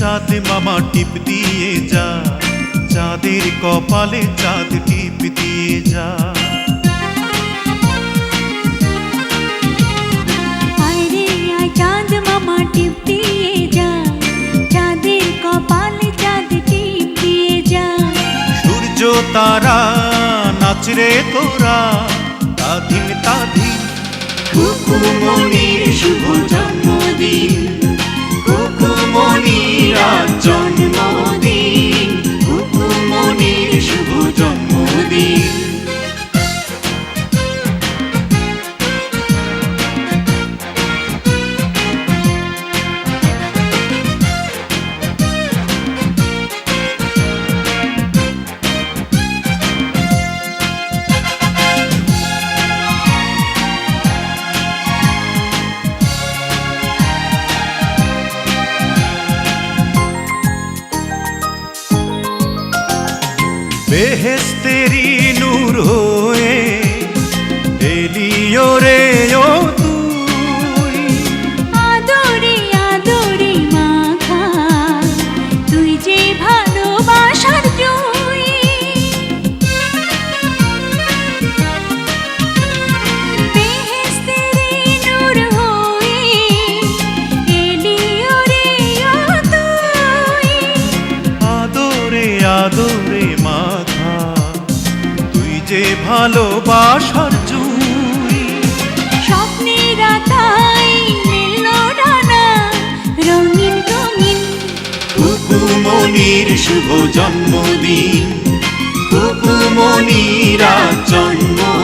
চাঁদ মামা টিপ দিয়ে যা, চাঁদের কপালে চাঁদ টিপ দিয়ে যা। আরে আয় চাঁদ মামা টিপ দিয়ে যা, চাঁদের কপালে চাঁদ টিপ দিয়ে যা। সূর্য তারা নাচরে তোরা, তাধিন তাধিন। খুকুমনির শুভ জন্মদিন, খুকুমনির আজ জন্মদিন, খুকুমনির শুভ জন্মদিন। বেহেশতেরি নূর হয়ে এলিও রে ও তুই। আদরে আদরে মাখা তুই যে ভালোবাসার জুই। বেহেশতেরি নূর হয়ে এলিও রে ও তুই। আদরে আদরে মাখা তুই যে ভালোবাসার জুই। স্বপ্নের আতায় মেলল ডানা রঙিন রঙিন। খুকুমনির শুভ জন্মদিন, খুকুমনির আজ জন্মদিন।